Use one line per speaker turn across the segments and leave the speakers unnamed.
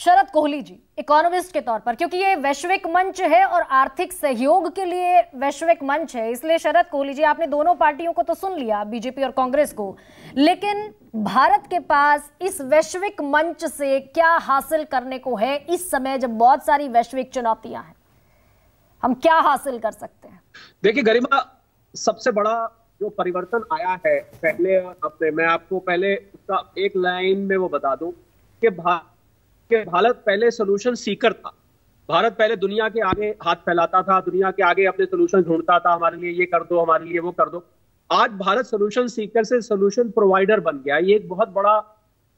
शरद Kohli ji, economist के तौर पर, क्योंकि ये वैश्विक मंच है और आर्थिक सहयोग के लिए वैश्विक मंच है, इसलिए शरद कोहली जी, आपने दोनों पार्टियों को तो सुन लिया, बीजेपी और कांग्रेस को, लेकिन भारत के पास इस वैश्विक मंच से क्या हासिल करने को है इस समय जब बहुत सारी वैश्विक चुनौतियां हैं? हम क्या हासिल कर सकते हैं?
देखिए गरिमा, सबसे बड़ा जो परिवर्तन आया है पहले अपने, मैं आपको पहले उसका एक लाइन में वो बता दूं कि भारत पहले सोल्यूशन सीकर था। भारत पहले दुनिया के आगे हाथ फैलाता था, दुनिया के आगे अपने सोल्यूशन ढूंढता था, हमारे लिए ये कर दो, हमारे लिए वो कर दो। आज भारत सोल्यूशन सीकर से सोल्यूशन प्रोवाइडर बन गया। ये एक बहुत बड़ा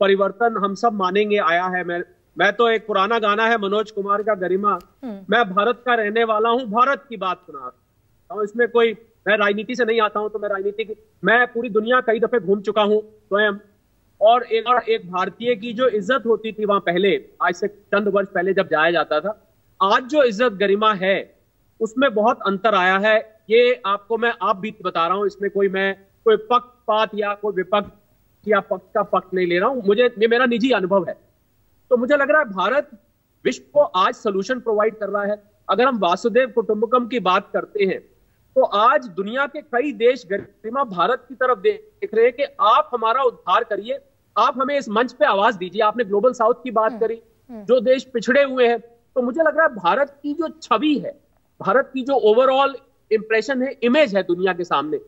परिवर्तन हम सब मानेंगे आया है। मैं तो एक पुराना गाना है मनोज कुमार का, गरिमा, मैं भारत का रहने वाला हूं, भारत की बात सुना रहा हूं। इसमें कोई, मैं राजनीति से नहीं आता हूं, तो मैं पूरी दुनिया कई दफे घूम चुका हूं स्वयं। और एक भारतीय की जो इज्जत होती थी वहां पहले, आज से चंद वर्ष पहले जब जाया जाता था, आज जो इज्जत गरिमा है उसमें बहुत अंतर आया है। ये आपको मैं आप भी बता रहा हूं, इसमें कोई पक्षपात या कोई विपक्ष या पक्ष का पक्ष नहीं ले रहा हूं, ये मेरा निजी अनुभव है। तो मुझे लग रहा है भारत विश्व को आज सोल्यूशन प्रोवाइड कर रहा है। अगर हम वासुदेव कुटुंबकम की बात करते हैं तो आज दुनिया के कई देश गरिमा भारत की तरफ देख रहे हैं कि आप हमारा उद्धार करिए, आप हमें इस मंच पे आवाज दीजिए। आपने ग्लोबल साउथ की बात करी, जो देश पिछड़े हुए हैं, तो मुझे लग रहा है भारत की जो छवि है, भारत की जो ओवरऑल इंप्रेशन है, इमेज है दुनिया के सामने,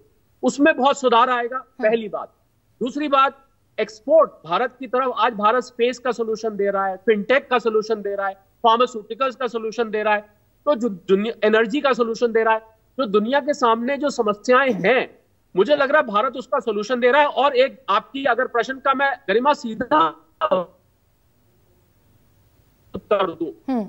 उसमें बहुत सुधार आएगा। पहली बात। दूसरी बात, एक्सपोर्ट भारत की तरफ, आज भारत स्पेस का सोल्यूशन दे रहा है, फिनटेक का सोल्यूशन दे रहा है, फार्मास्यूटिकल्स का सोल्यूशन दे रहा है, तो जो एनर्जी का सोल्यूशन दे रहा है। जो दुनिया के सामने जो समस्याएं हैं, मुझे लग रहा है भारत उसका सोल्यूशन दे रहा है। और एक आपकी अगर प्रश्न का मैं गरिमा सीधा उत्तर दूं,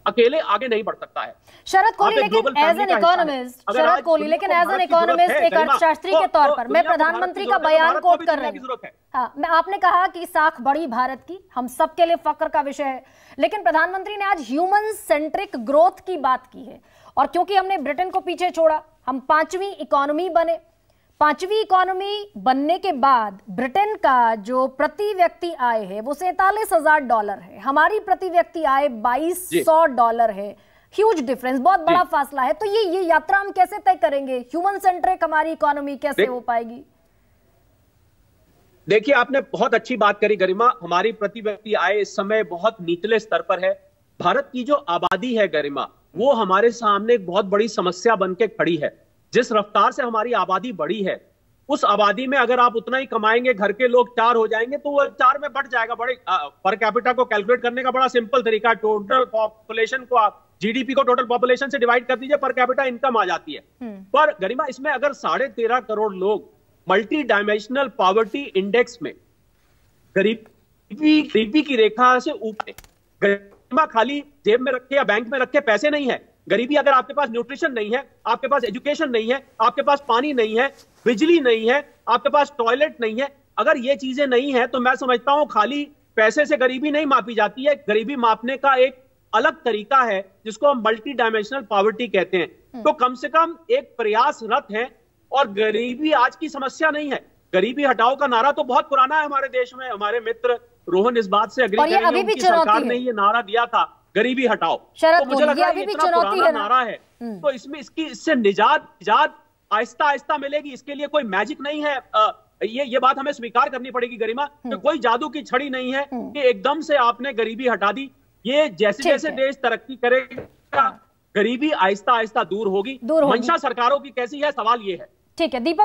अकेले आगे नहीं बढ़ सकता है
शरद कोहली, लेकिन एज एन इकोनॉमिस्ट, शरद कोहली, लेकिन एज एन इकोनॉमिस्ट, एक अर्थशास्त्री के तौर पर, मैं प्रधानमंत्री का बयान कोट कर रही हूं। हाँ, आपने कहा कि साख बढ़ी भारत की, हम सबके लिए फक्र का विषय है, लेकिन प्रधानमंत्री ने आज ह्यूमन सेंट्रिक ग्रोथ की बात की है। और क्योंकि हमने ब्रिटेन को पीछे छोड़ा, हम 5वीं इकोनॉमी बने। 5वीं इकोनॉमी बनने के बाद ब्रिटेन का जो प्रति व्यक्ति आय है वो $47,000 है, हमारी प्रति व्यक्ति आय $2,200 है। ह्यूज डिफरेंस, बहुत बड़ा फासला है। तो ये यात्रा हम कैसे तय करेंगे? ह्यूमन सेंट्रिक हमारी इकोनॉमी कैसे हो पाएगी?
देखिए, आपने बहुत अच्छी बात करी गरिमा। हमारी प्रति व्यक्ति आय इस समय बहुत निचले स्तर पर है। भारत की जो आबादी है गरिमा, वो हमारे सामने एक बहुत बड़ी समस्या बन के खड़ी है। जिस रफ्तार से हमारी आबादी बढ़ी है, उस आबादी में अगर आप उतना ही कमाएंगे, घर के लोग 4 हो जाएंगे, तो वो 4 में बढ़ जाएगा। बड़े पर कैपिटा को कैलकुलेट करने का बड़ा सिंपल तरीका, टोटल पॉपुलेशन को आप जीडीपी को टोटल पॉपुलेशन से डिवाइड कर दीजिए, पर कैपिटा इनकम आ जाती है। पर गरिमा, इसमें अगर 13.5 करोड़ लोग मल्टी डायमेंशनल पॉवर्टी इंडेक्स में गरीबी की रेखा से ऊपर, खाली जेब में रखे या बैंक में रखे पैसे नहीं है गरीबी। अगर आपके पास न्यूट्रिशन नहीं है, आपके पास एजुकेशन नहीं है, आपके पास पानी नहीं है, बिजली नहीं है, आपके पास टॉयलेट नहीं है, अगर ये चीजें नहीं है, तो मैं समझता हूं खाली पैसे से गरीबी नहीं मापी जाती है। गरीबी मापने का एक अलग तरीका है जिसको हम मल्टी डायमेंशनल पॉवर्टी कहते हैं। तो कम से कम एक प्रयासरत है, और गरीबी आज की समस्या नहीं है। गरीबी हटाओ का नारा तो बहुत पुराना है हमारे देश में। हमारे मित्र रोहन इस बात से अग्री करेंगे, उनकी सरकार ने ये नारा दिया था, गरीबी हटाओ। तो मुझे लगा ये इतना पुराना नारा है, तो इससे निजात आहिस्ता आहिस्ता मिलेगी। इसके लिए कोई मैजिक नहीं है। ये बात हमें स्वीकार करनी पड़ेगी गरिमा, कि कोई जादू की छड़ी नहीं है कि एकदम से आपने गरीबी हटा दी। ये जैसे जैसे देश तरक्की करेगा, गरीबी आहिस्ता आहिस्ता दूर होगी। मंशा सरकारों की कैसी है, सवाल ये है।
ठीक है दीपक।